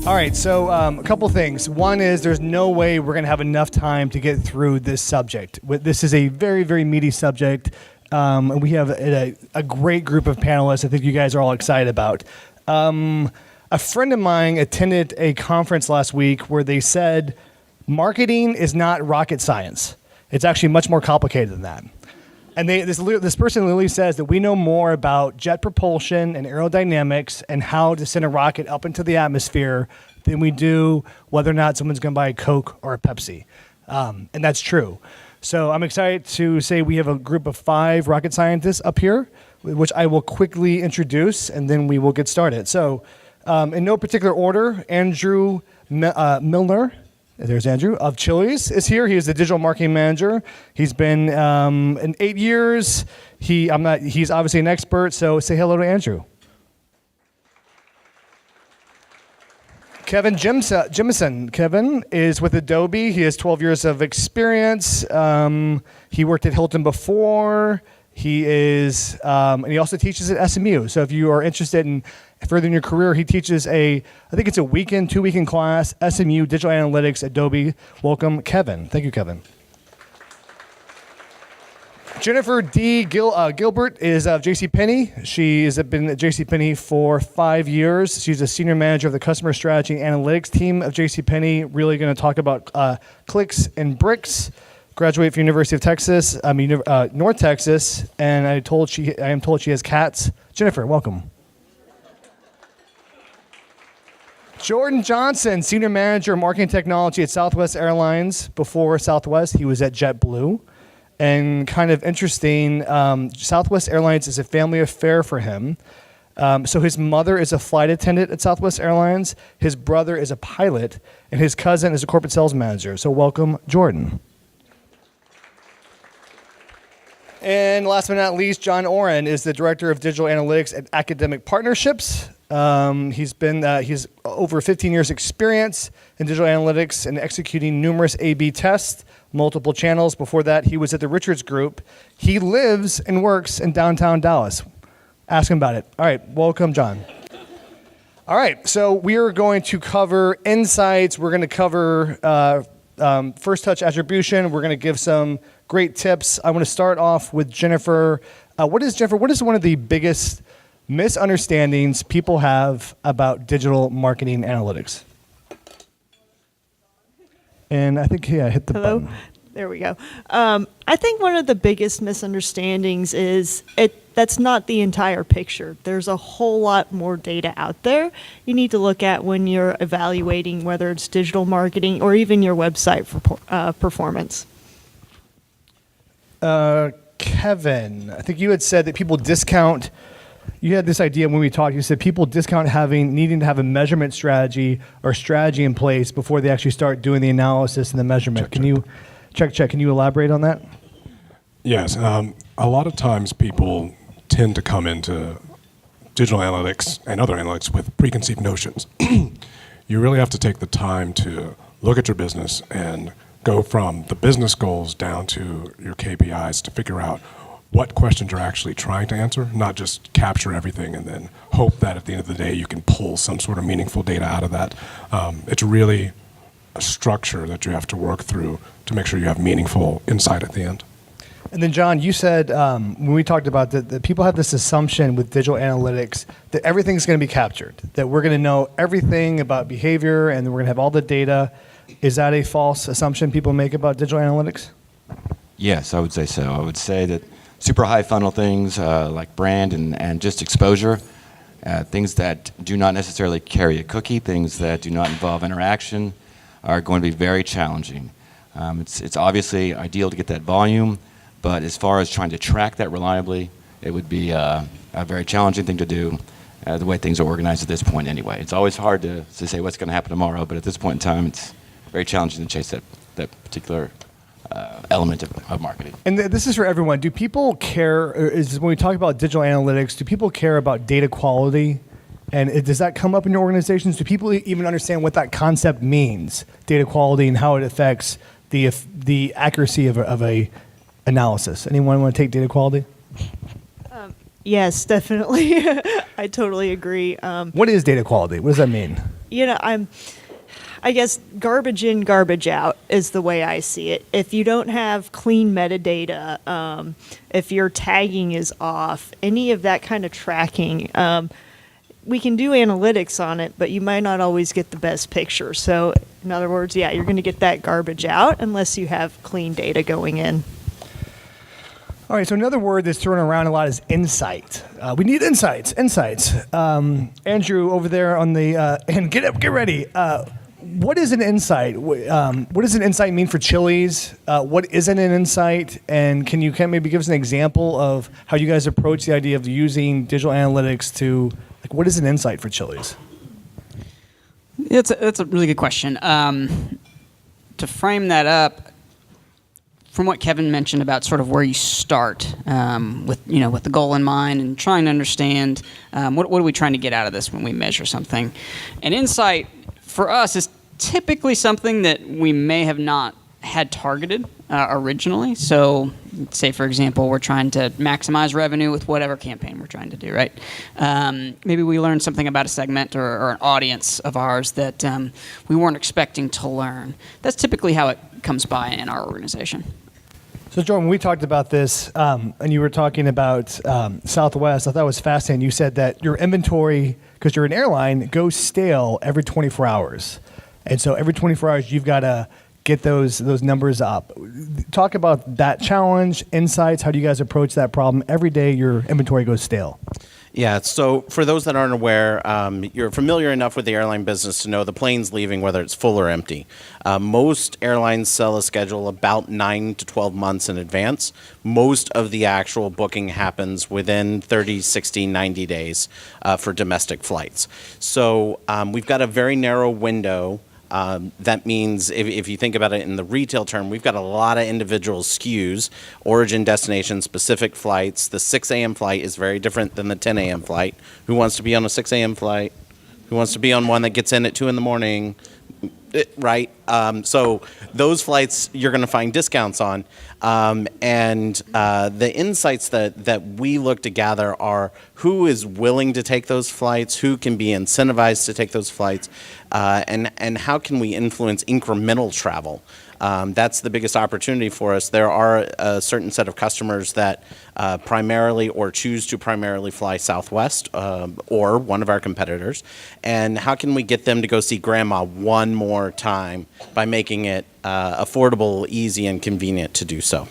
All right, so a couple things. One is there's no way we're going to have enough time to get through this subject. This is a very, very meaty subject, and we have a great group of panelists I think you guys are all excited about. A friend of mine attended a conference last week where they said marketing is not rocket science. It's actually much more complicated than that. And this person literally says that we know more about jet propulsion and aerodynamics and how to send a rocket up into the atmosphere than we do whether or not someone's going to buy a Coke or a Pepsi. And that's true. So I'm excited to say we have a group of 5 rocket scientists up here, which I will quickly introduce, and then we will get started. So in no particular order, Andrew Milner, there's Andrew, of Chili's is here. He is the digital marketing manager. He's been in 8 years. He's obviously an expert, so say hello to Andrew. Kevin Jemison. Kevin is with Adobe. He has 12 years of experience. He worked at Hilton before. He is, and he also teaches at SMU. So if you are interested in furthering your career, he teaches I think it's a 2-weekend class, SMU, Digital Analytics, Adobe. Welcome, Kevin. Thank you, Kevin. Jennifer D. Guibert is of JCPenney. She has been at JCPenney for 5 years. She's a senior manager of the customer strategy and analytics team of JCPenney. Really going to talk about clicks and bricks. Graduated from University of Texas, North Texas, and I am told she has cats. Jennifer, welcome. Jordan Johnson, Senior Manager of Marketing Technology at Southwest Airlines. Before Southwest, he was at JetBlue. And kind of interesting, Southwest Airlines is a family affair for him. So his mother is a flight attendant at Southwest Airlines, his brother is a pilot, and his cousin is a corporate sales manager. So welcome, Jordan. And last but not least, John Oran is the Director of Digital Analytics at Academic Partnerships. He's over 15 years experience in digital analytics and executing numerous A/B tests, multiple channels. Before that, he was at the Richards Group. He lives and works in downtown Dallas. Ask him about it. All right, welcome, John. All right, so we are going to cover insights. We're going to cover first touch attribution. We're going to give some great tips. I want to start off with Jennifer. What is one of the biggest misunderstandings people have about digital marketing analytics? And I think, hit the button. There we go. I think one of the biggest misunderstandings is that's not the entire picture. There's a whole lot more data out there you need to look at when you're evaluating whether it's digital marketing or even your website for performance. Kevin, I think you had said that people discount. You had this idea when we talked. You said people discount needing to have a measurement strategy or strategy in place before they actually start doing the analysis and the measurement. Can you elaborate on that? Yes. A lot of times people tend to come into digital analytics and other analytics with preconceived notions. You really have to take the time to look at your business and go from the business goals down to your KPIs to figure out what questions you're actually trying to answer, not just capture everything and then hope that at the end of the day you can pull some sort of meaningful data out of that. It's really a structure that you have to work through to make sure you have meaningful insight at the end. And then, John, you said when we talked about that people have this assumption with digital analytics that everything's going to be captured, that we're going to know everything about behavior and we're going to have all the data. Is that a false assumption people make about digital analytics? Yes, I would say so. I would say that super high funnel things like brand and just exposure, things that do not necessarily carry a cookie, things that do not involve interaction are going to be very challenging. It's obviously ideal to get that volume, but as far as trying to track that reliably, it would be a very challenging thing to do the way things are organized at this point anyway. It's always hard to say what's going to happen tomorrow, but at this point in time, it's very challenging to chase that particular element of marketing. And this is for everyone. Do people care, when we talk about digital analytics, do people care about data quality? And does that come up in your organizations? Do people even understand what that concept means, data quality, and how it affects the accuracy of a analysis? Anyone want to take data quality? Yes, definitely. I totally agree. What is data quality? What does that mean? I guess garbage in, garbage out is the way I see it. If you don't have clean metadata, if your tagging is off, any of that kind of tracking, we can do analytics on it, but you might not always get the best picture. So, in other words, you're going to get that garbage out unless you have clean data going in. All right, so another word that's thrown around a lot is insight. We need insights. Andrew over there on the, and get ready. What is an insight? What does an insight mean for Chili's? What isn't an insight? And can you maybe give us an example of how you guys approach the idea of using digital analytics to, what is an insight for Chili's? That's a really good question. To frame that up, from what Kevin mentioned about sort of where you start with the goal in mind and trying to understand what are we trying to get out of this when we measure something. An insight for us is typically something that we may have not had targeted originally. So, say for example, we're trying to maximize revenue with whatever campaign we're trying to do, right? Maybe we learned something about a segment or an audience of ours that we weren't expecting to learn. That's typically how it comes by in our organization. So, Jordan, we talked about this, and you were talking about Southwest. I thought it was fascinating. You said that your inventory, because you're an airline, goes stale every 24 hours. And so every 24 hours, you've got to get those numbers up. Talk about that challenge, insights. How do you guys approach that problem? Every day, your inventory goes stale. Yeah, so for those that aren't aware, you're familiar enough with the airline business to know the plane's leaving, whether it's full or empty. Most airlines sell a schedule about 9 to 12 months in advance. Most of the actual booking happens within 30, 60, 90 days for domestic flights. So we've got a very narrow window. That means if you think about it in the retail term, we've got a lot of individual SKUs, origin, destination, specific flights. The 6 a.m. flight is very different than the 10 a.m. flight. Who wants to be on a 6 a.m. flight? Who wants to be on one that gets in at 2 in the morning? Right? So those flights you're going to find discounts on. And the insights that we look to gather are who is willing to take those flights, who can be incentivized to take those flights, and how can we influence incremental travel. That's the biggest opportunity for us. There are a certain set of customers that primarily or choose to primarily fly Southwest or one of our competitors. And how can we get them to go see grandma one more time by making it affordable, easy, and convenient to do so?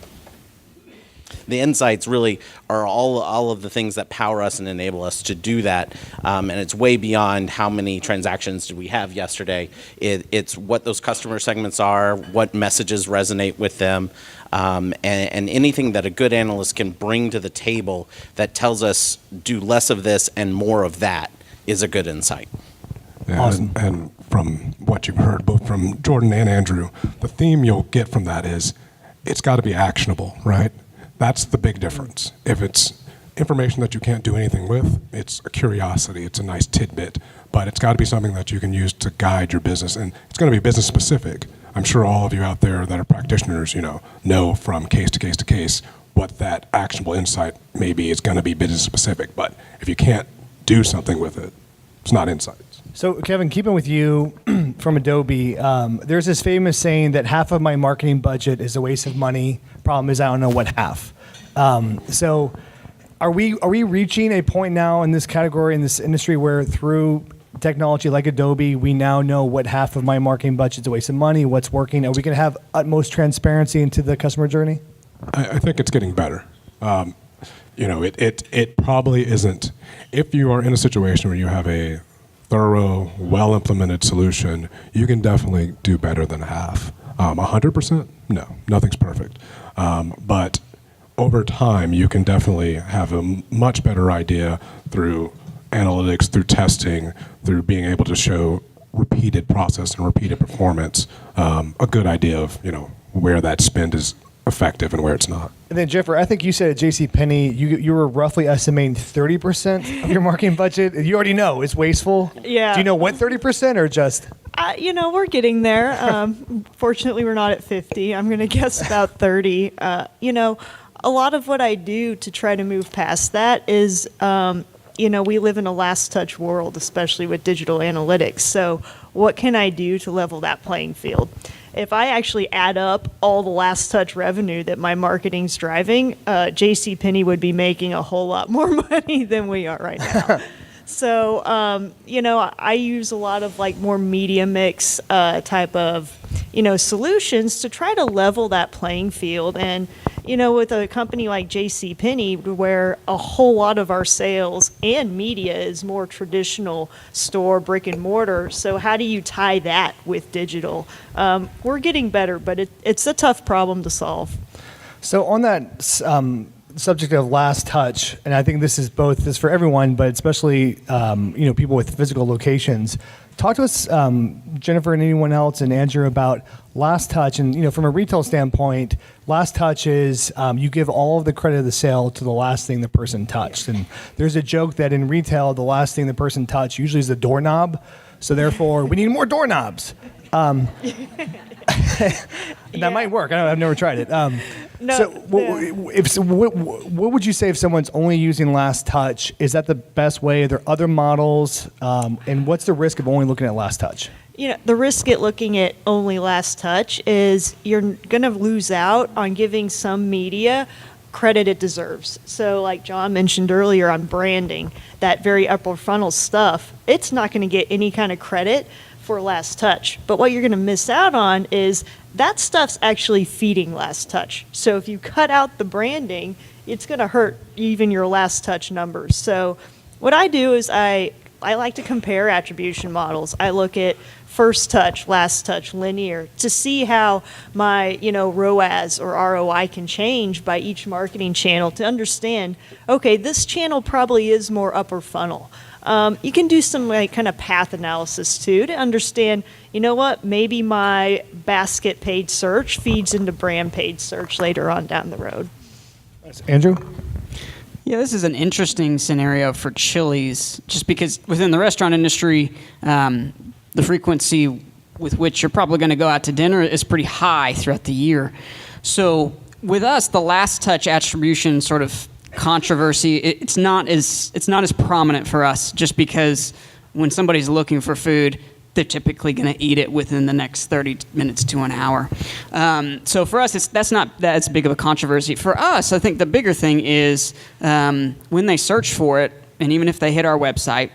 The insights really are all of the things that power us and enable us to do that. And it's way beyond how many transactions did we have yesterday. It's what those customer segments are, what messages resonate with them, and anything that a good analyst can bring to the table that tells us do less of this and more of that is a good insight. Yeah, Awesome. And from what you've heard, both from Jordan and Andrew, the theme you'll get from that is it's got to be actionable, right? That's the big difference. If it's information that you can't do anything with, it's a curiosity, it's a nice tidbit, but it's got to be something that you can use to guide your business, and it's going to be business specific. I'm sure all of you out there that are practitioners, know from case to case to case what that actionable insight maybe is going to be business specific, but if you can't do something with it, it's not insights. So, Kevin, keeping with you from Adobe, there's this famous saying that half of my marketing budget is a waste of money. Problem is, I don't know what half. So, are we reaching a point now in this category, in this industry, where through technology like Adobe, we now know what half of my marketing budget is a waste of money, what's working? Are we going to have utmost transparency into the customer journey? I think it's getting better. It probably isn't. If you are in a situation where you have a thorough, well-implemented solution, you can definitely do better than half. 100%? No, nothing's perfect. But over time, you can definitely have a much better idea through analytics, through testing, through being able to show repeated process and repeated performance, a good idea of where that spend is effective and where it's not. And then, Jeffrey, I think you said at JCPenney you were roughly estimating 30% of your marketing budget. You already know it's wasteful. Yeah. Do you know what 30% or just? We're getting there. Fortunately, we're not at 50. I'm going to guess about 30. A lot of what I do to try to move past that is we live in a last touch world, especially with digital analytics. So what can I do to level that playing field? If I actually add up all the last touch revenue that my marketing's driving, JCPenney would be making a whole lot more money than we are right now. So, I use a lot of like more media mix type of, solutions to try to level that playing field. And, with a company like JCPenney, where a whole lot of our sales and media is more traditional store, brick and mortar. So how do you tie that with digital? We're getting better, but it's a tough problem to solve. So on that subject of last touch, and I think this is for everyone, but especially people with physical locations. Talk to us, Jennifer and anyone else, and Andrew, about last touch. And from a retail standpoint, last touch is you give all of the credit of the sale to the last thing the person touched. And there's a joke that in retail, the last thing the person touched usually is the doorknob. So therefore, we need more doorknobs. That might work. I've never tried it. No, so, what would you say if someone's only using last touch? Is that the best way? Are there other models? And what's the risk of only looking at last touch? The risk at looking at only last touch is you're going to lose out on giving some media credit it deserves. So like John mentioned earlier on branding, that very upper funnel stuff, it's not going to get any kind of credit for last touch. But what you're going to miss out on is that stuff's actually feeding last touch. So if you cut out the branding, it's going to hurt even your last touch numbers. So what I do is I like to compare attribution models. I look at first touch, last touch, linear, to see how my, ROAS or ROI can change by each marketing channel to understand, okay, this channel probably is more upper funnel. You can do some kind of path analysis too to understand, maybe my basket paid search feeds into brand paid search later on down the road. Andrew? Yeah, this is an interesting scenario for Chili's, just because within the restaurant industry, the frequency with which you're probably going to go out to dinner is pretty high throughout the year. So with us, the last touch attribution sort of controversy, it's not as prominent for us, just because when somebody's looking for food, they're typically going to eat it within the next 30 minutes to an hour. So for us, that's not that big of a controversy. For us, I think the bigger thing is when they search for it, and even if they hit our website,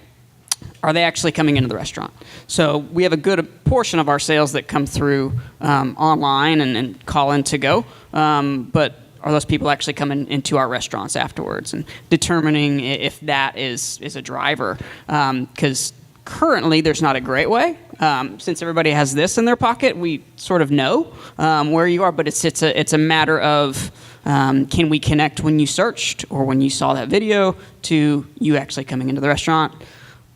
are they actually coming into the restaurant? So we have a good portion of our sales that come through online and call in to go, but are those people actually coming into our restaurants afterwards, and determining if that is a driver? Because currently there's not a great way. Since everybody has this in their pocket, we sort of know where you are, but it's a matter of can we connect when you searched or when you saw that video to you actually coming into the restaurant?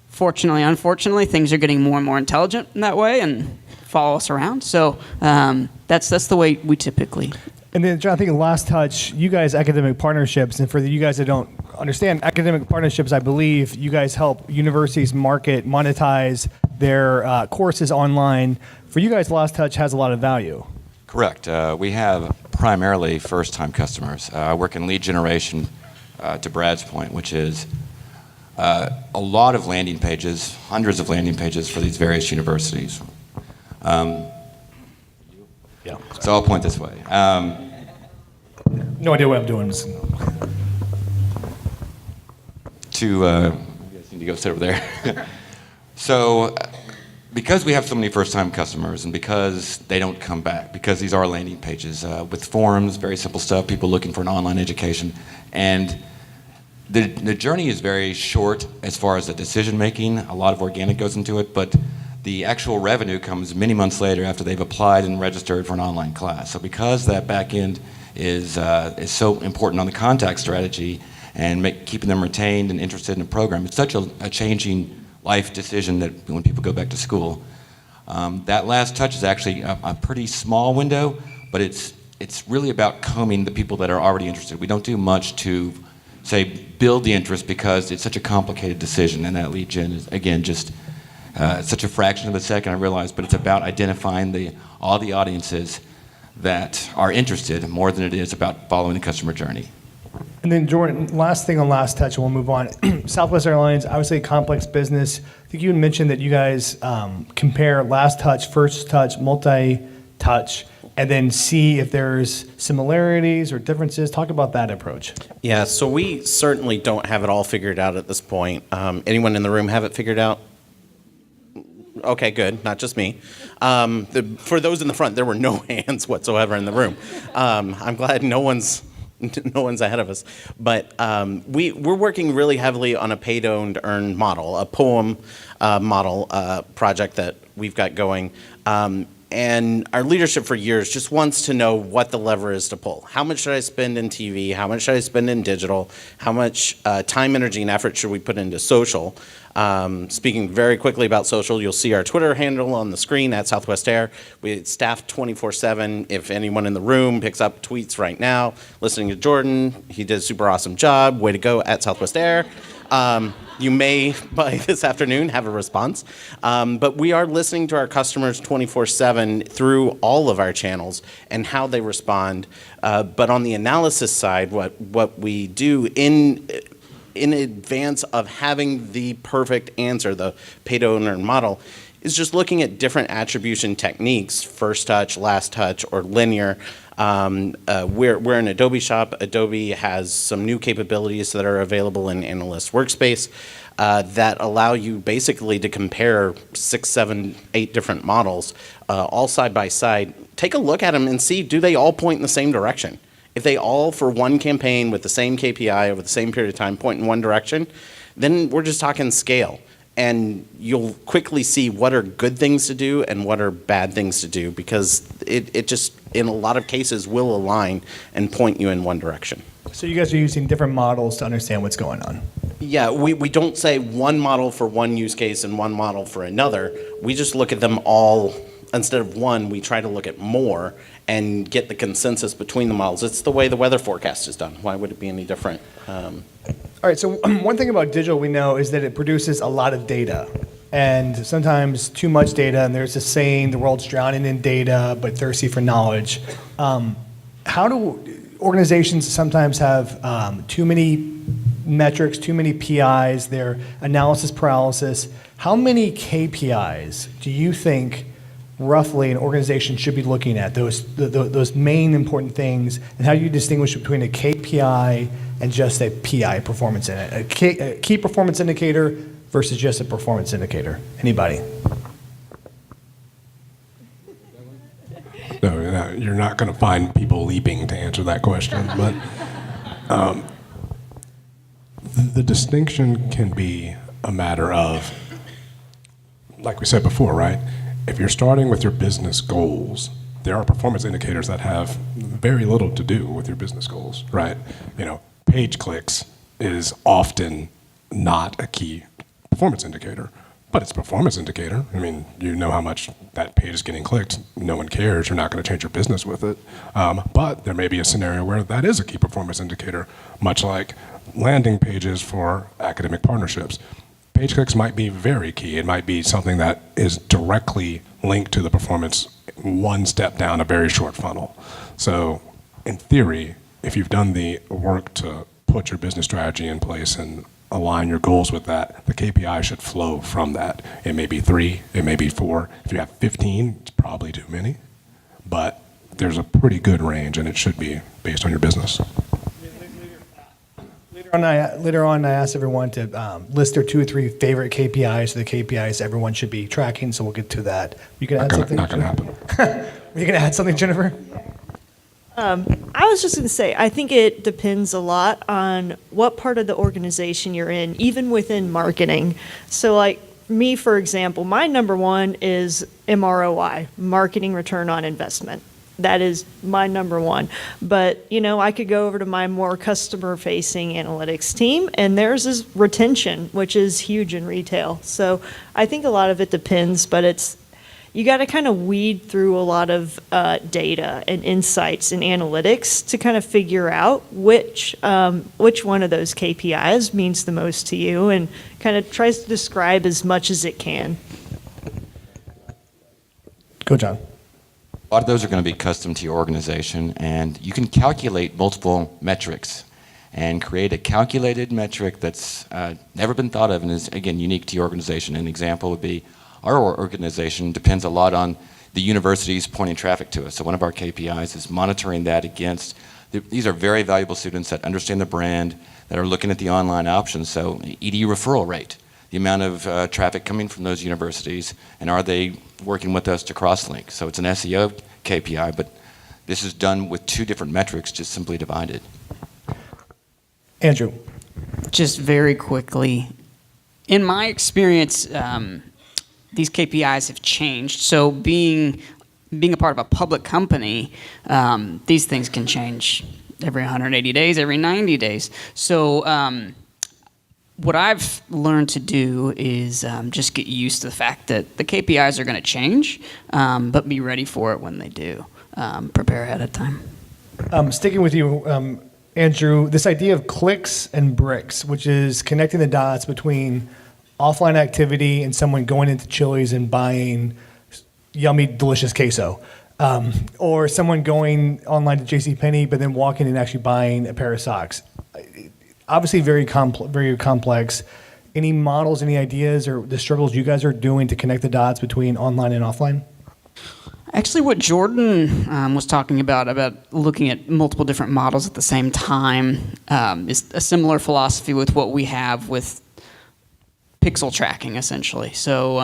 Fortunately, unfortunately, things are getting more and more intelligent in that way and follow us around. So that's the way we typically. And then, John, I think last touch, you guys, academic partnerships, and for you guys that don't understand, academic partnerships, I believe you guys help universities monetize their courses online. For you guys, last touch has a lot of value. Correct. We have primarily first-time customers. I work in lead generation, to Brad's point, which is a lot of landing pages, hundreds of landing pages for these various universities. Yeah. So I'll point this way. No idea what I'm doing. You guys need to go sit over there. So, because we have so many first-time customers, and because they don't come back, because these are landing pages with forums, very simple stuff, people looking for an online education, and the journey is very short as far as the decision-making. A lot of organic goes into it, but the actual revenue comes many months later after they've applied and registered for an online class. So because that back end is so important on the contact strategy and keeping them retained and interested in the program, it's such a changing life decision that when people go back to school. That last touch is actually a pretty small window, but it's really about combing the people that are already interested. We don't do much to, say, build the interest because it's such a complicated decision, and that lead gen is, again, just it's such a fraction of a second, I realize, but it's about identifying all the audiences that are interested more than it is about following the customer journey. And then Jordan, last thing on Last Touch, and we'll move on. Southwest Airlines, obviously a complex business. I think you had mentioned that you guys compare Last Touch, First Touch, Multi-Touch, and then see if there's similarities or differences. Talk about that approach. Yeah, so we certainly don't have it all figured out at this point. Anyone in the room have it figured out? Okay, good. Not just me. For those in the front, there were no hands whatsoever in the room. I'm glad no one's ahead of us. But we're working really heavily on a paid-owned-earned model, a poem model project that we've got going. And our leadership for years just wants to know what the lever is to pull. How much should I spend in TV? How much should I spend in digital? How much time, energy, and effort should we put into social? Speaking very quickly about social, you'll see our Twitter handle on the screen at Southwest Air. We staff 24/7. If anyone in the room picks up tweets right now, listening to Jordan, he did a super awesome job. Way to go at Southwest Air. You may, by this afternoon, have a response. But we are listening to our customers 24/7 through all of our channels and how they respond. But on the analysis side, what we do in advance of having the perfect answer, the paid-owner model, is just looking at different attribution techniques, first touch, last touch, or linear. We're an Adobe shop. Adobe has some new capabilities that are available in Analyst Workspace that allow you basically to compare 6, 7, 8 different models all side by side. Take a look at them and see, do they all point in the same direction? If they all, for one campaign with the same KPI over the same period of time, point in one direction, then we're just talking scale. And you'll quickly see what are good things to do and what are bad things to do, because it just, in a lot of cases, will align and point you in one direction. So you guys are using different models to understand what's going on. Yeah, we don't say one model for one use case and one model for another. We just look at them all. Instead of one, we try to look at more and get the consensus between the models. It's the way the weather forecast is done. Why would it be any different? All right, so one thing about digital we know is that it produces a lot of data, and sometimes too much data, and there's a saying, the world's drowning in data but thirsty for knowledge. How do organizations sometimes have too many metrics, too many PIs, their analysis paralysis? How many KPIs do you think roughly an organization should be looking at, those main important things, and how do you distinguish between a KPI and just a PI, performance in it, a key performance indicator versus just a performance indicator? Anybody? No, you're not going to find people leaping to answer that question, but the distinction can be a matter of, like we said before, right? If you're starting with your business goals, there are performance indicators that have very little to do with your business goals, right? Page clicks is often not a key performance indicator, but it's a performance indicator. I mean, you know how much that page is getting clicked. No one cares. You're not going to change your business with it. But there may be a scenario where that is a key performance indicator, much like landing pages for academic partnerships. Page clicks might be very key. It might be something that is directly linked to the performance one step down a very short funnel. So in theory, if you've done the work to put your business strategy in place and align your goals with that, the KPI should flow from that. It may be 3, it may be 4. If you have 15, it's probably too many. But there's a pretty good range, and it should be based on your business. Later on, I asked everyone to list their 2 or 3 favorite KPIs, the KPIs everyone should be tracking, so we'll get to that. You can add something? Not going to happen. Are you going to add something, Jennifer? I was just going to say, I think it depends a lot on what part of the organization you're in, even within marketing. So like me, for example, my number one is MROI, marketing return on investment. That is my number one. But, I could go over to my more customer-facing analytics team, and theirs is retention, which is huge in retail. So I think a lot of it depends, but you got to kind of weed through a lot of data and insights and analytics to kind of figure out which one of those KPIs means the most to you, and kind of tries to describe as much as it can. Go, John. A lot of those are going to be custom to your organization, and you can calculate multiple metrics. and create a calculated metric that's never been thought of and is, again, unique to your organization. An example would be our organization depends a lot on the universities pointing traffic to us. So one of our KPIs is monitoring that against, these are very valuable students that understand the brand, that are looking at the online options. So EDU referral rate, the amount of traffic coming from those universities, and are they working with us to cross-link? So it's an SEO KPI, but this is done with two different metrics, just simply divided. Andrew. Just very quickly, in my experience, these KPIs have changed. So being a part of a public company, these things can change every 180 days, every 90 days. So what I've learned to do is just get used to the fact that the KPIs are going to change, but be ready for it when they do. Prepare ahead of time. Sticking with you, Andrew, this idea of clicks and bricks, which is connecting the dots between offline activity and someone going into Chili's and buying yummy, delicious queso, or someone going online to JCPenney but then walking and actually buying a pair of socks. Obviously, very complex. Any models, any ideas, or the struggles you guys are doing to connect the dots between online and offline? Actually, what Jordan was talking about looking at multiple different models at the same time is a similar philosophy with what we have with pixel tracking, essentially. So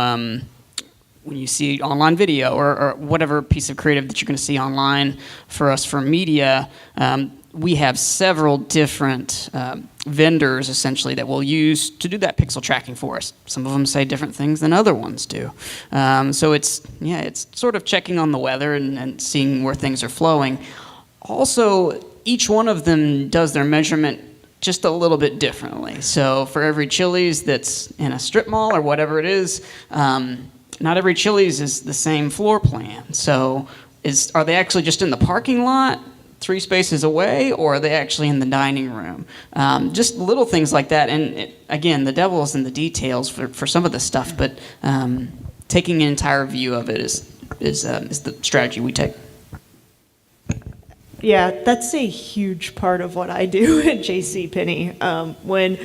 when you see online video or whatever piece of creative that you're going to see online for us for media, we have several different vendors, essentially, that we'll use to do that pixel tracking for us. Some of them say different things than other ones do. So it's sort of checking on the weather and seeing where things are flowing. Also, each one of them does their measurement just a little bit differently. So for every Chili's that's in a strip mall or whatever it is, not every Chili's is the same floor plan. So are they actually just in the parking lot 3 spaces away, or are they actually in the dining room? Just little things like that. And again, the devil is in the details for some of this stuff, but taking an entire view of it is the strategy we take. Yeah, that's a huge part of what I do at JCPenney. When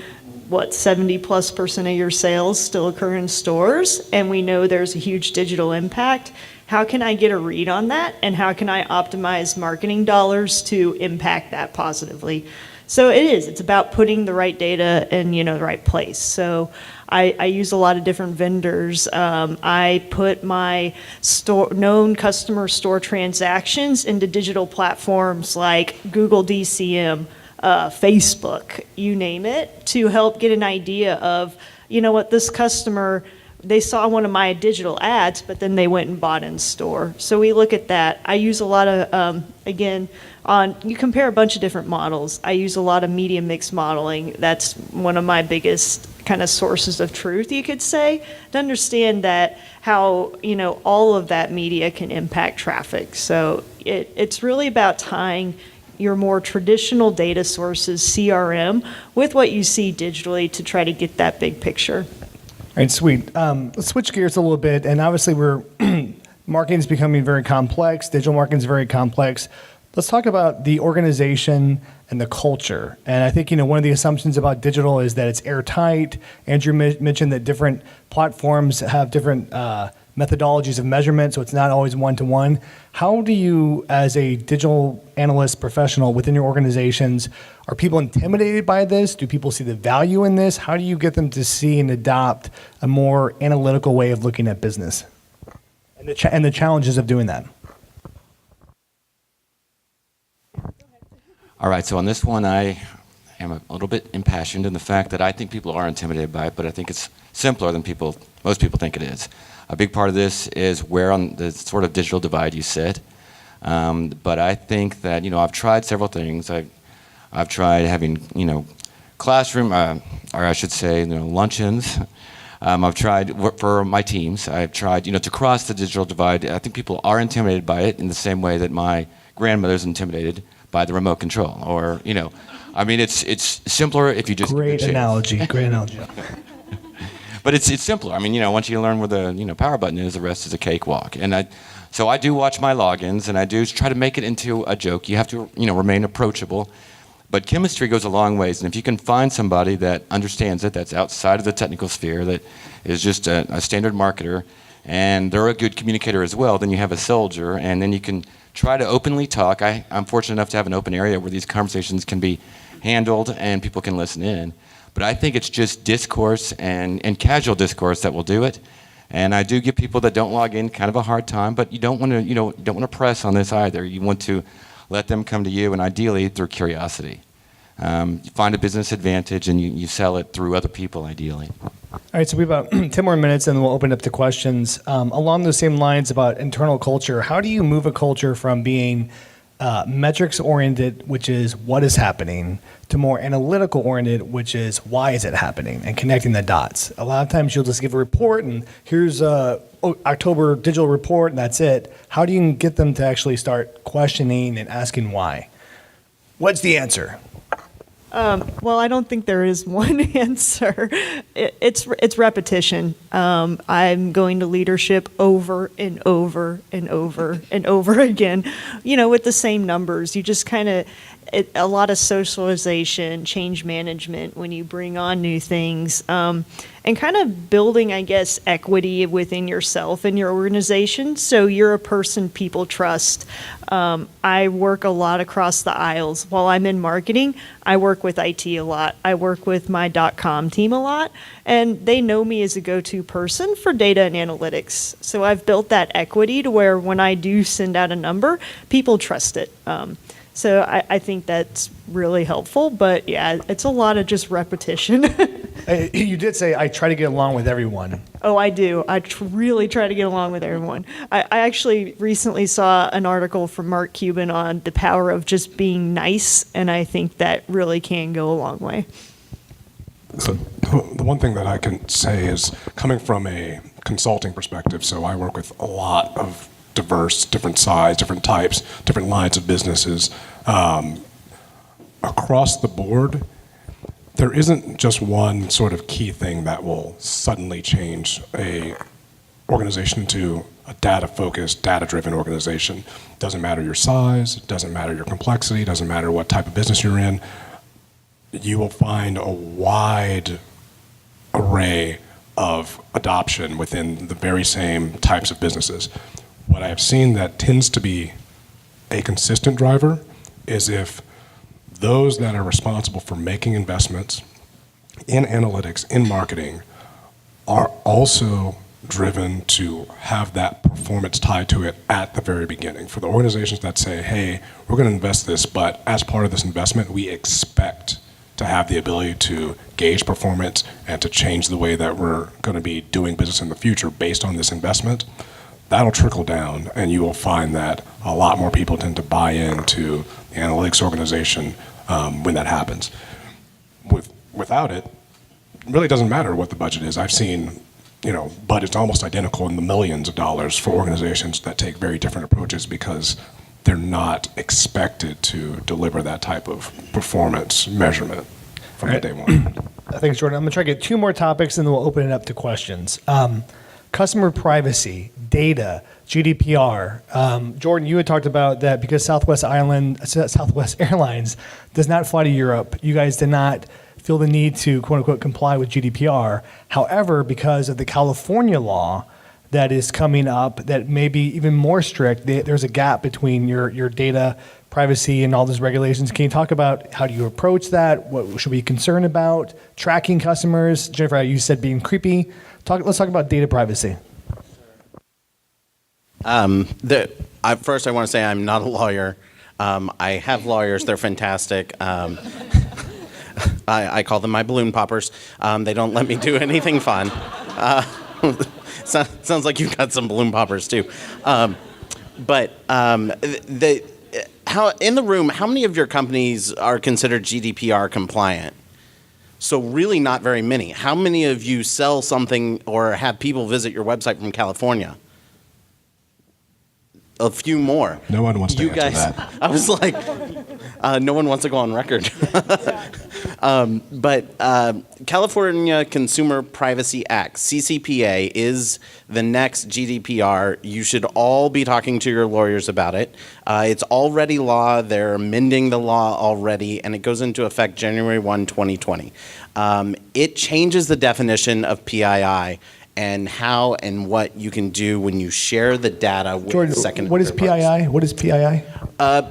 70+% of your sales still occur in stores, and we know there's a huge digital impact. How can I get a read on that, and how can I optimize marketing dollars to impact that positively? So it's about putting the right data in the right place. So I use a lot of different vendors. I put my known customer store transactions into digital platforms like Google DCM, Facebook, you name it, to help get an idea of, what this customer, they saw one of my digital ads, but then they went and bought in store. So we look at that. I use a lot of, you compare a bunch of different models. I use a lot of media mix modeling. That's one of my biggest kind of sources of truth, you could say, to understand that how, all of that media can impact traffic. So it's really about tying your more traditional data sources, CRM, with what you see digitally to try to get that big picture. All right, sweet. Let's switch gears a little bit, and obviously marketing is becoming very complex. Digital marketing is very complex. Let's talk about the organization and the culture. And I think one of the assumptions about digital is that it's airtight. Andrew mentioned that different platforms have different methodologies of measurement, so it's not always one-to-one. How do you, as a digital analyst professional within your organizations, are people intimidated by this? Do people see the value in this? How do you get them to see and adopt a more analytical way of looking at business and the challenges of doing that? All right, so on this one, I am a little bit impassioned in the fact that I think people are intimidated by it, but I think it's simpler than most people think it is. A big part of this is where on the sort of digital divide you sit. But I think that, I've tried several things. I've tried having, classroom, or I should say, luncheons. I've tried for my teams. I've tried, to cross the digital divide. I think people are intimidated by it in the same way that my grandmother's intimidated by the remote control. Or, it's simpler if you just Great analogy. But it's simpler. Once you learn where the power button is, the rest is a cakewalk. And so I do watch my logins, and I do try to make it into a joke. You have to remain approachable. But chemistry goes a long ways, and if you can find somebody that understands it, that's outside of the technical sphere, that is just a standard marketer, and they're a good communicator as well, then you have a soldier, and then you can try to openly talk. I'm fortunate enough to have an open area where these conversations can be handled and people can listen in. But I think it's just discourse and casual discourse that will do it. And I do give people that don't log in kind of a hard time, but you don't want to press on this either. You want to let them come to you, and ideally through curiosity. You find a business advantage and you sell it through other people, ideally. All right, so we have about 10 more minutes, and then we'll open up to questions. Along those same lines about internal culture, how do you move a culture from being metrics-oriented, which is what is happening, to more analytical-oriented, which is why is it happening, and connecting the dots? A lot of times you'll just give a report, and here's October digital report, and that's it. How do you get them to actually start questioning and asking why? What's the answer? Well, I don't think there is one answer. It's repetition. I'm going to leadership over and over and over and over again, with the same numbers. You just kind of, a lot of socialization, change management when you bring on new things, and kind of building, I guess, equity within yourself and your organization. So you're a person people trust. I work a lot across the aisles. While I'm in marketing, I work with IT a lot. I work with my .com team a lot, and they know me as a go-to person for data and analytics. So I've built that equity to where when I do send out a number, people trust it. So I think that's really helpful, but yeah, it's a lot of just repetition. You did say, I try to get along with everyone. Oh, I do. Really try to get along with everyone. I actually recently saw an article from Mark Cuban on the power of just being nice, and I think that really can go a long way. So the one thing that I can say is coming from a consulting perspective, so I work with a lot of diverse, different size, different types, different lines of businesses. Across the board, there isn't just one sort of key thing that will suddenly change a organization into a data-focused, data-driven organization. Doesn't matter your size, doesn't matter your complexity, doesn't matter what type of business you're in. You will find a wide array of adoption within the very same types of businesses. What I have seen that tends to be a consistent driver is if those that are responsible for making investments in analytics, in marketing, are also driven to have that performance tied to it at the very beginning. For the organizations that say, hey, we're going to invest this, but as part of this investment, we expect to have the ability to gauge performance and to change the way that we're going to be doing business in the future based on this investment. That'll trickle down, and you will find that a lot more people tend to buy into the analytics organization when that happens. Without it, it really doesn't matter what the budget is. I've seen, budgets almost identical in the millions of dollars for organizations that take very different approaches because they're not expected to deliver that type of performance measurement from day one. Thanks, Jordan. I'm going to try to get two more topics, and then we'll open it up to questions. Customer privacy, data, GDPR. Jordan, you had talked about that because Southwest Airlines does not fly to Europe. You guys did not feel the need to, quote unquote, comply with GDPR. However, because of the California law that is coming up that may be even more strict, there's a gap between your data privacy and all those regulations. Can you talk about how do you approach that? What should we be concerned about? Tracking customers? Jennifer, you said being creepy. Let's talk about data privacy. First, I want to say I'm not a lawyer. I have lawyers. They're fantastic. I call them my balloon poppers. They don't let me do anything fun. Sounds like you've got some balloon poppers, too. But in the room, how many of your companies are considered GDPR compliant? So really not very many. How many of you sell something or have people visit your website from California? A few more. No one wants to answer that. I was like, no one wants to go on record. But California Consumer Privacy Act, CCPA, is the next GDPR. You should all be talking to your lawyers about it. It's already law. They're amending the law already, and it goes into effect January 1, 2020. It changes the definition of PII and how and what you can do when you share the data with Jordan, second. what is PII? What is PII?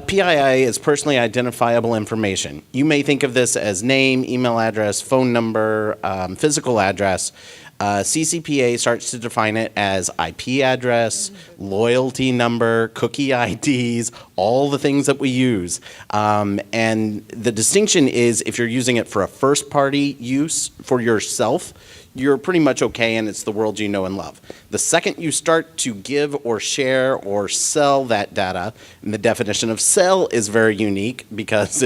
PII is personally identifiable information. You may think of this as name, email address, phone number, physical address. CCPA starts to define it as IP address, loyalty number, cookie IDs, all the things that we use. And the distinction is if you're using it for a first-party use for yourself, you're pretty much okay, and it's the world you know and love. The second you start to give or share or sell that data, and the definition of sell is very unique because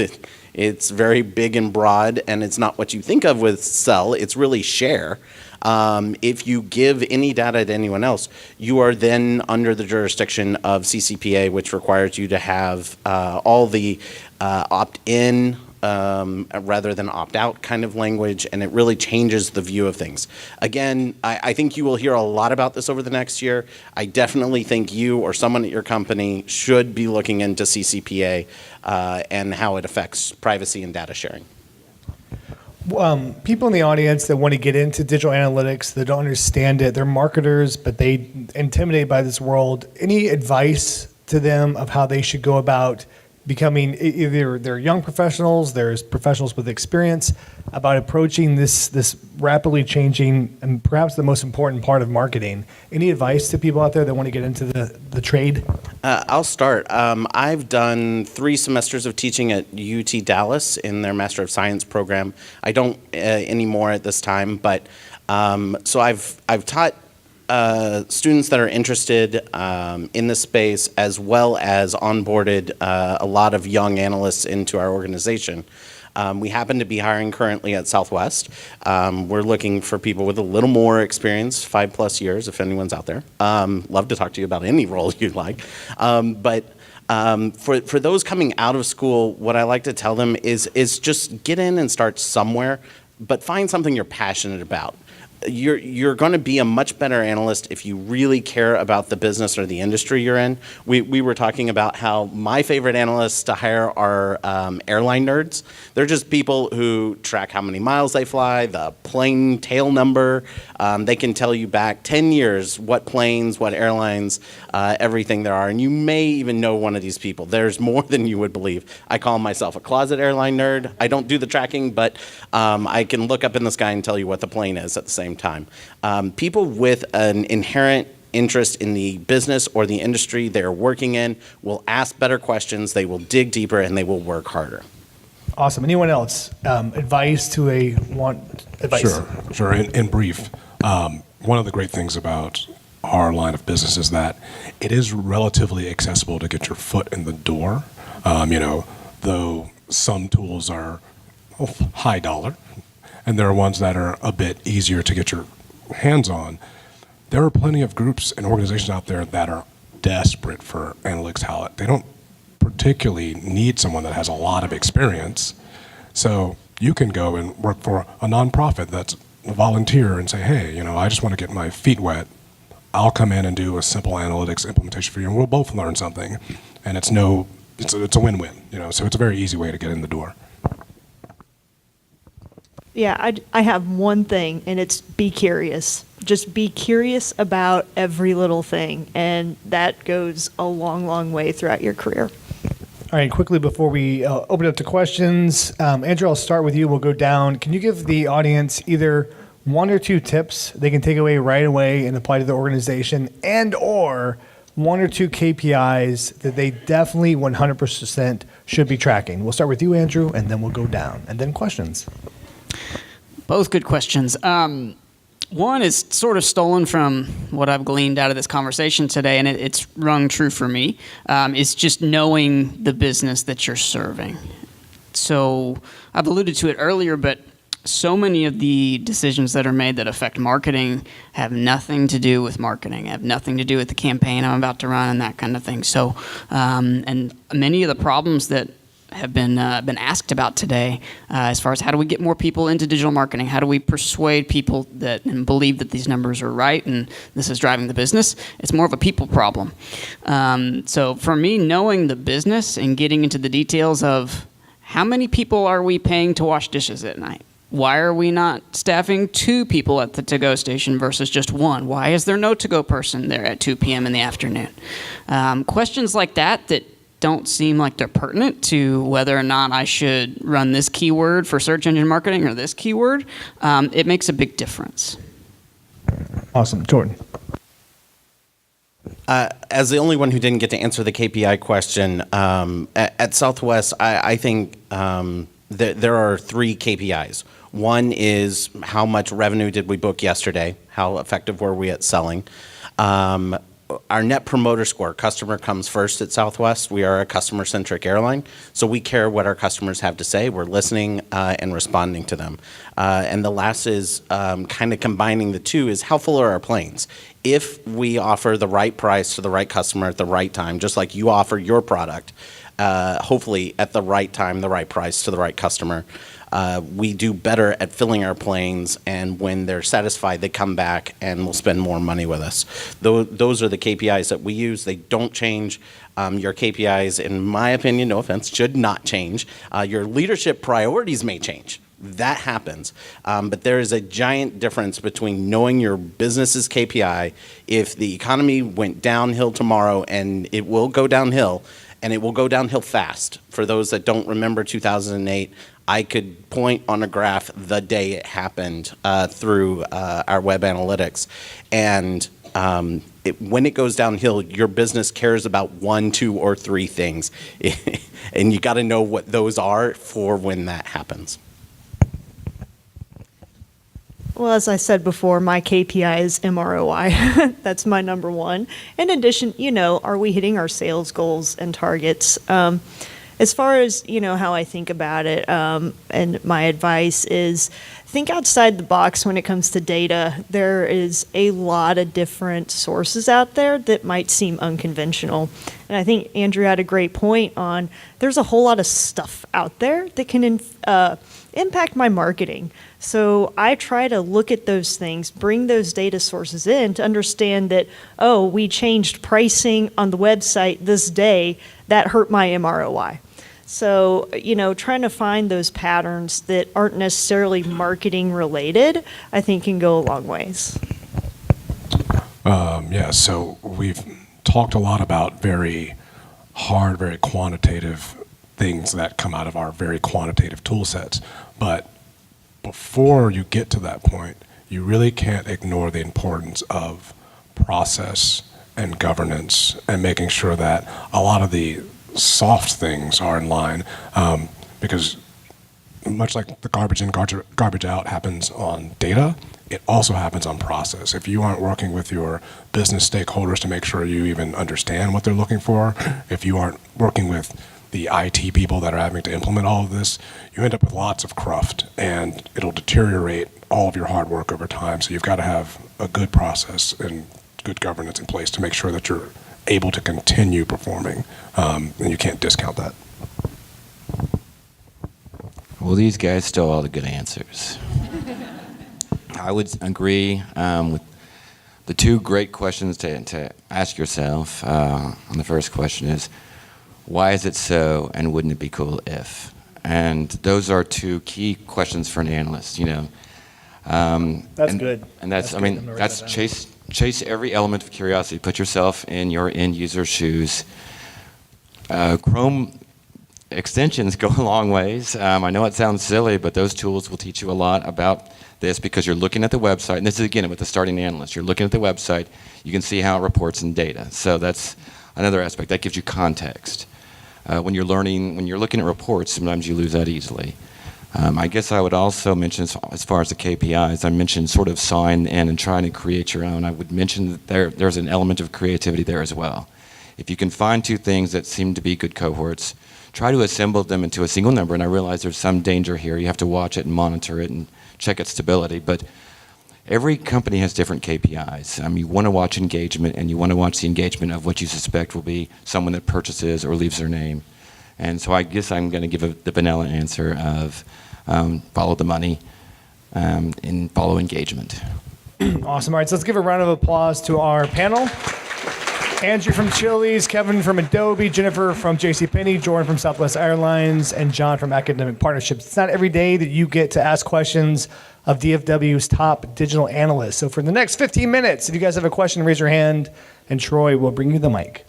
it's very big and broad, and it's not what you think of with sell, it's really share. If you give any data to anyone else, you are then under the jurisdiction of CCPA, which requires you to have all the opt-in rather than opt-out kind of language, and it really changes the view of things. Again, I think you will hear a lot about this over the next year. I definitely think you or someone at your company should be looking into CCPA and how it affects privacy and data sharing. People in the audience that want to get into digital analytics, that don't understand it, they're marketers, but they intimidated by this world. Any advice to them of how they should go about becoming, either they're young professionals, there's professionals with experience, about approaching this rapidly changing and perhaps the most important part of marketing? Any advice to people out there that want to get into the trade? I'll start. I've done 3 semesters of teaching at UT Dallas in their Master of Science program. I don't anymore at this time, but so I've taught students that are interested in this space, as well as onboarded a lot of young analysts into our organization. We happen to be hiring currently at Southwest. We're looking for people with a little more experience, 5+ years, if anyone's out there. Love to talk to you about any role you'd like. But for those coming out of school, what I like to tell them is just get in and start somewhere, but find something you're passionate about. You're going to be a much better analyst if you really care about the business or the industry you're in. We were talking about how my favorite analysts to hire are airline nerds. They're just people who track how many miles they fly, the plane tail number. They can tell you back 10 years what planes, what airlines, everything there are. And you may even know one of these people. There's more than you would believe. I call myself a closet airline nerd. I don't do the tracking, but I can look up in the sky and tell you what the plane is at the same time. People with an inherent interest in the business or the industry they're working in will ask better questions, they will dig deeper, and they will work harder. Awesome. Anyone else? Advice? Sure. In brief, one of the great things about our line of business is that it is relatively accessible to get your foot in the door. Though some tools are high dollar, and there are ones that are a bit easier to get your hands on. There are plenty of groups and organizations out there that are desperate for analytics talent. They don't particularly need someone that has a lot of experience. So you can go and work for a nonprofit that's a volunteer and say, hey, I just want to get my feet wet. I'll come in and do a simple analytics implementation for you, and we'll both learn something. And it's a win-win, so it's a very easy way to get in the door. Yeah, I have one thing, and it's be curious. Just be curious about every little thing, and that goes a long, long way throughout your career. All right, quickly before we open up to questions, Andrew, I'll start with you. We'll go down. Can you give the audience either 1 or 2 tips they can take away right away and apply to the organization, and or 1 or 2 KPIs that they definitely 100% should be tracking? We'll start with you, Andrew, and then we'll go down, and then questions. Both good questions. One is sort of stolen from what I've gleaned out of this conversation today, and it's rung true for me, is just knowing the business that you're serving. So I've alluded to it earlier, but so many of the decisions that are made that affect marketing have nothing to do with marketing, have nothing to do with the campaign I'm about to run and that kind of thing. So, and many of the problems that have been asked about today, as far as how do we get more people into digital marketing? How do we persuade people that and believe that these numbers are right and this is driving the business? It's more of a people problem. So for me, knowing the business and getting into the details of how many people are we paying to wash dishes at night? Why are we not staffing 2 people at the to-go station versus just 1? Why is there no to-go person there at 2 p.m. in the afternoon? Questions like that don't seem like they're pertinent to whether or not I should run this keyword for search engine marketing or this keyword. It makes a big difference. Awesome. Jordan. As the only one who didn't get to answer the KPI question, at Southwest, I think there are 3 KPIs. One is how much revenue did we book yesterday? How effective were we at selling? Our net promoter score, customer comes first at Southwest. We are a customer-centric airline, so we care what our customers have to say. We're listening and responding to them. And the last is kind of combining the two is how full are our planes? If we offer the right price to the right customer at the right time, just like you offer your product, hopefully at the right time, the right price to the right customer, we do better at filling our planes, and when they're satisfied, they come back and will spend more money with us. Those are the KPIs that we use. They don't change. Your KPIs, in my opinion, no offense, should not change. Your leadership priorities may change. That happens. But there is a giant difference between knowing your business's KPI. If the economy went downhill tomorrow, and it will go downhill, and it will go downhill fast. For those that don't remember 2008, I could point on a graph the day it happened through our web analytics. And when it goes downhill, your business cares about 1, 2, or 3 things. And you got to know what those are for when that happens. Well, as I said before, my KPI is MROI. That's my number one. In addition, are we hitting our sales goals and targets? As far as, how I think about it, and my advice is think outside the box when it comes to data. There is a lot of different sources out there that might seem unconventional. And I think Andrew had a great point on there's a whole lot of stuff out there that can impact my marketing. So I try to look at those things, bring those data sources in to understand that, we changed pricing on the website this day, that hurt my MROI. So, trying to find those patterns that aren't necessarily marketing related, I think can go a long ways. So we've talked a lot about very hard, very quantitative things that come out of our very quantitative tool sets. But before you get to that point, you really can't ignore the importance of process and governance and making sure that a lot of the soft things are in line, because much like the garbage in, garbage out happens on data, it also happens on process. If you aren't working with your business stakeholders to make sure you even understand what they're looking for, if you aren't working with the IT people that are having to implement all of this, you end up with lots of cruft, and it'll deteriorate all of your hard work over time. So you've got to have a good process and good governance in place to make sure that you're able to continue performing, and you can't discount that. Well, these guys stole all the good answers. I would agree with the 2 great questions to ask yourself. On the first question is, why is it so, and wouldn't it be cool if? And those are 2 key questions for an analyst. That's good. And that's chase every element of curiosity. Put yourself in your end user's shoes. Chrome extensions go a long ways. I know it sounds silly, but those tools will teach you a lot about this because you're looking at the website, and this is again with the starting analyst. You're looking at the website, you can see how it reports in data. So that's another aspect that gives you context. When you're looking at reports, sometimes you lose that easily. I guess I would also mention, as far as the KPIs, I mentioned sort of sign in and trying to create your own. I would mention that there's an element of creativity there as well. If you can find 2 things that seem to be good cohorts, try to assemble them into a single number. And I realize there's some danger here. You have to watch it and monitor it and check its stability. But every company has different KPIs. You want to watch engagement, and you want to watch the engagement of what you suspect will be someone that purchases or leaves their name. And so I guess I'm going to give the vanilla answer of follow the money and follow engagement. Awesome. All right, so let's give a round of applause to our panel. Andrew from Chili's, Kevin from Adobe, Jennifer from JCPenney, Jordan from Southwest Airlines, and John from Academic Partnerships. It's not every day that you get to ask questions of DFW's top digital analysts. So for the next 15 minutes, if you guys have a question, raise your hand, and Troy will bring you the mic.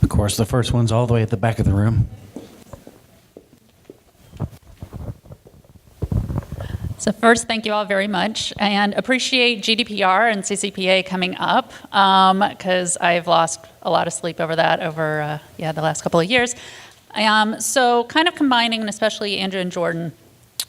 Of course, the first one's all the way at the back of the room. So first, thank you all very much, and appreciate GDPR and CCPA coming up, because I've lost a lot of sleep over that over the last couple of years. So kind of combining, and especially Andrew and Jordan,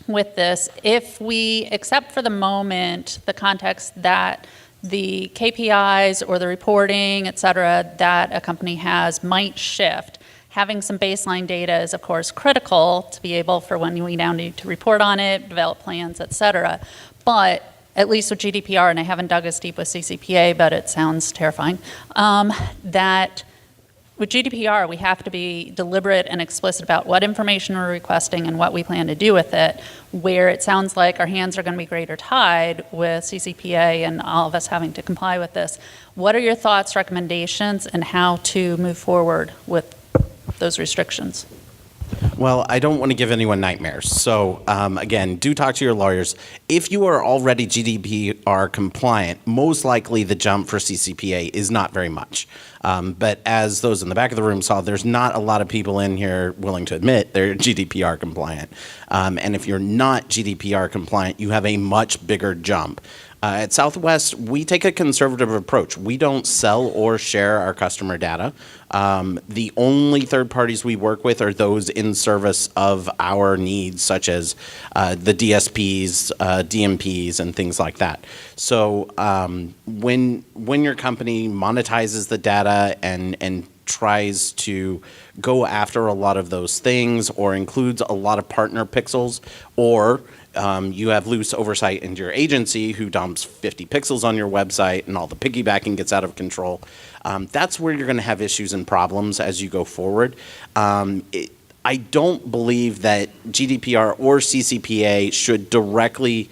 with this, if we accept for the moment the context that the KPIs or the reporting, et cetera, that a company has might shift, having some baseline data is, of course, critical to be able for when we now need to report on it, develop plans, et cetera. But at least with GDPR, and I haven't dug as deep with CCPA, but it sounds terrifying, that with GDPR, we have to be deliberate and explicit about what information we're requesting and what we plan to do with it, where it sounds like our hands are going to be greater tied with CCPA and all of us having to comply with this. What are your thoughts, recommendations, and how to move forward with those restrictions? Well, I don't want to give anyone nightmares. So, again, do talk to your lawyers. If you are already GDPR compliant, most likely the jump for CCPA is not very much. But as those in the back of the room saw, there's not a lot of people in here willing to admit they're GDPR compliant. And if you're not GDPR compliant, you have a much bigger jump. At Southwest, we take a conservative approach. We don't sell or share our customer data. The only third parties we work with are those in service of our needs, such as the DSPs, DMPs, and things like that. So when your company monetizes the data and tries to go after a lot of those things, or includes a lot of partner pixels, or you have loose oversight into your agency who dumps 50 pixels on your website and all the piggybacking gets out of control, that's where you're going to have issues and problems as you go forward. I don't believe that GDPR or CCPA should directly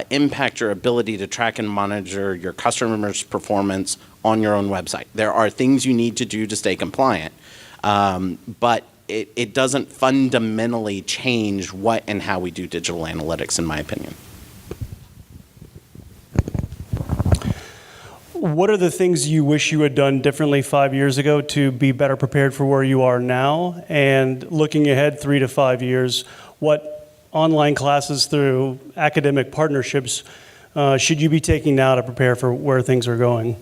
impact your ability to track and monitor your customers' performance on your own website. There are things you need to do to stay compliant, but it doesn't fundamentally change what and how we do digital analytics, in my opinion. What are the things you wish you had done differently 5 years ago to be better prepared for where you are now? And looking ahead 3 to 5 years, what online classes through academic partnerships should you be taking now to prepare for where things are going?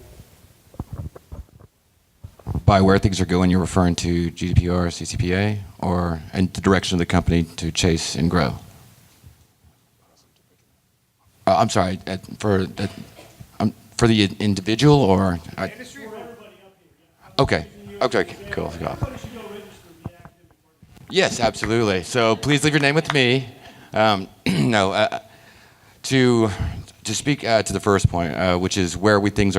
By where things are going, you're referring to GDPR, CCPA, or in the direction of the company to chase and grow? I'm sorry, for the individual, or? Okay, cool. Yes, absolutely. So please leave your name with me. To speak to the first point, which is where things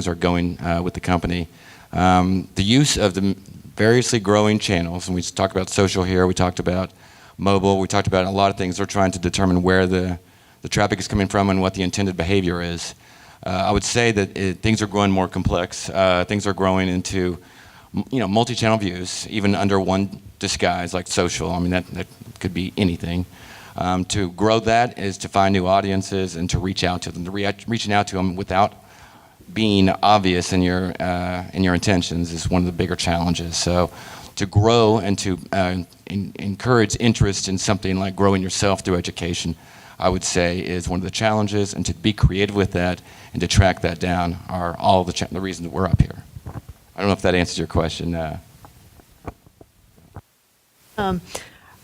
are going with the company. The use of the variously growing channels, and we talked about social here, we talked about mobile, we talked about a lot of things. They're trying to determine where the traffic is coming from and what the intended behavior is. I would say that things are growing more complex. Things are growing into, multi-channel views, even under one disguise like social. I mean, that could be anything. To grow that is to find new audiences and to reach out to them. Reaching out to them without being obvious in your intentions is one of the bigger challenges. So to grow and to encourage interest in something like growing yourself through education, I would say is one of the challenges, and to be creative with that and to track that down are all the reasons we're up here. I don't know if that answers your question.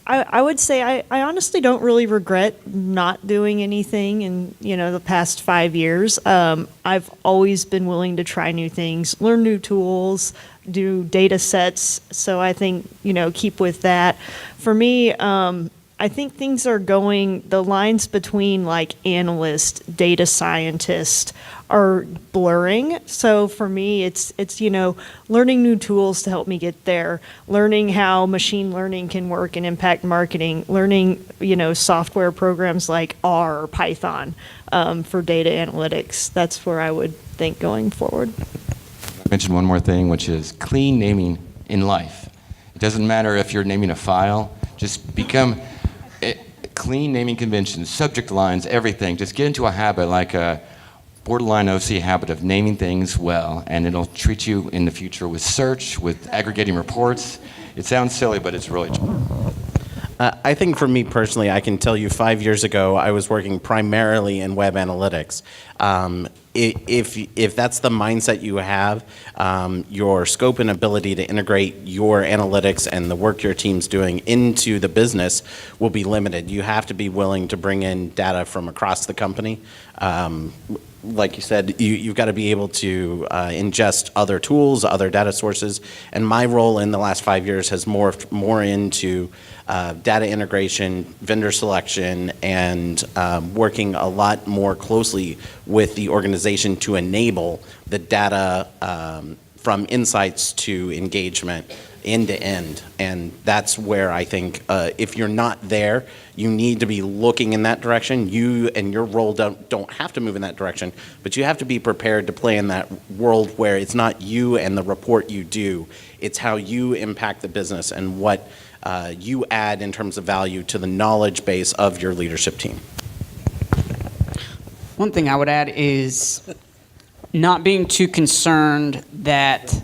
I would say I honestly don't really regret not doing anything in the past 5 years. I've always been willing to try new things, learn new tools, do data sets. So I think keep with that. For me, I think things are going, the lines between like analyst, data scientist are blurring. So for me, it's learning new tools to help me get there, learning how machine learning can work and impact marketing, learning, software programs like R or Python for data analytics. That's where I would think going forward. I mentioned one more thing, which is clean naming in life. It doesn't matter if you're naming a file, just become clean naming conventions, subject lines, everything. Just get into a habit, like a borderline OC habit of naming things well, and it'll treat you in the future with search, with aggregating reports. It sounds silly, but it's really true. I think for me personally, I can tell you 5 years ago, I was working primarily in web analytics. If that's the mindset you have, your scope and ability to integrate your analytics and the work your team's doing into the business will be limited. You have to be willing to bring in data from across the company. Like you said, you've got to be able to ingest other tools, other data sources. And my role in the last 5 years has morphed more into data integration, vendor selection, and working a lot more closely with the organization to enable the data from insights to engagement end to end. And that's where I think if you're not there, you need to be looking in that direction. You and your role don't have to move in that direction, but you have to be prepared to play in that world where it's not you and the report you do, it's how you impact the business and what you add in terms of value to the knowledge base of your leadership team. One thing I would add is not being too concerned that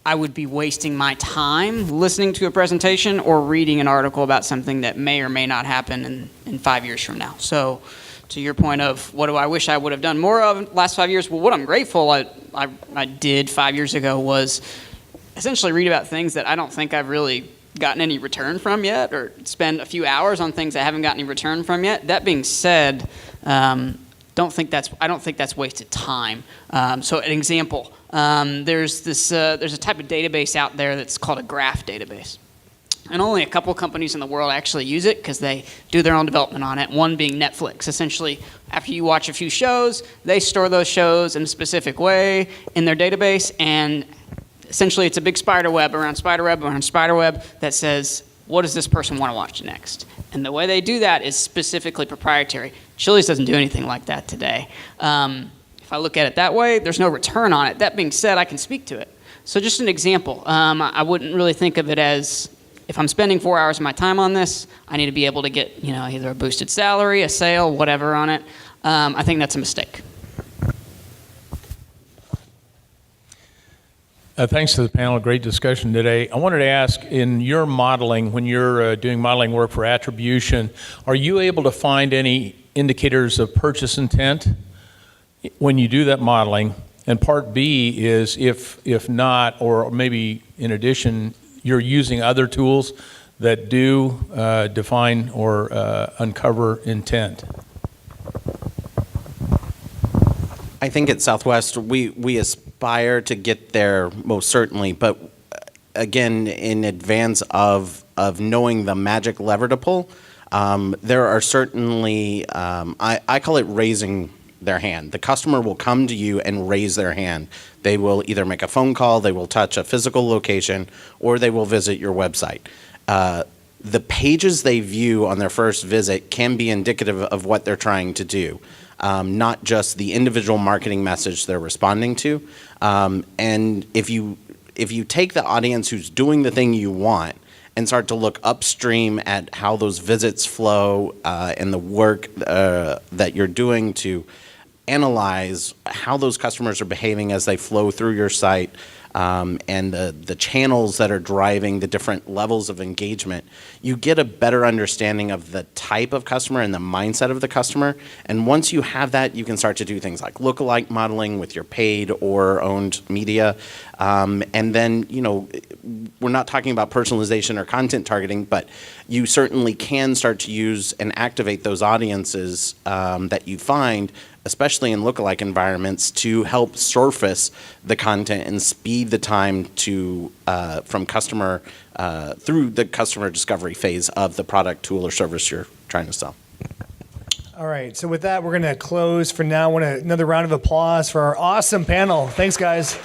I would be wasting my time listening to a presentation or reading an article about something that may or may not happen in 5 years from now. So to your point of what do I wish I would have done more of last 5 years, well, what I'm grateful I did 5 years ago was essentially read about things that I don't think I've really gotten any return from yet, or spend a few hours on things I haven't gotten any return from yet. That being said, I don't think that's wasted time. So an example, there's a type of database out there that's called a graph database. And only a couple companies in the world actually use it because they do their own development on it, one being Netflix. Essentially, after you watch a few shows, they store those shows in a specific way in their database, and essentially it's a big spider web around spider web that says, what does this person want to watch next? And the way they do that is specifically proprietary. Chili's doesn't do anything like that today. If I look at it that way, there's no return on it. That being said, I can speak to it. So just an example, I wouldn't really think of it as, if I'm spending 4 hours of my time on this, I need to be able to get either a boosted salary, a sale, whatever on it. I think that's a mistake. Thanks to the panel, great discussion today. I wanted to ask, in your modeling, when you're doing modeling work for attribution, are you able to find any indicators of purchase intent when you do that modeling? And part B is, if not, or maybe in addition, you're using other tools that do define or uncover intent. I think at Southwest, we aspire to get there most certainly, but again, in advance of knowing the magic lever to pull, there are certainly, I call it raising their hand. The customer will come to you and raise their hand. They will either make a phone call, they will touch a physical location, or they will visit your website. The pages they view on their first visit can be indicative of what they're trying to do. Not just the individual marketing message they're responding to. And if you take the audience who's doing the thing you want and start to look upstream at how those visits flow and the work that you're doing to analyze how those customers are behaving as they flow through your site, and the channels that are driving the different levels of engagement, you get a better understanding of the type of customer and the mindset of the customer. And once you have that, you can start to do things like lookalike modeling with your paid or owned media. And then, we're not talking about personalization or content targeting, but you certainly can start to use and activate those audiences that you find, especially in lookalike environments, to help surface the content and speed the time to from customer through the customer discovery phase of the product, tool, or service you're trying to sell. All right. So with that, we're going to close for now. I want another round of applause for our awesome panel. Thanks, guys.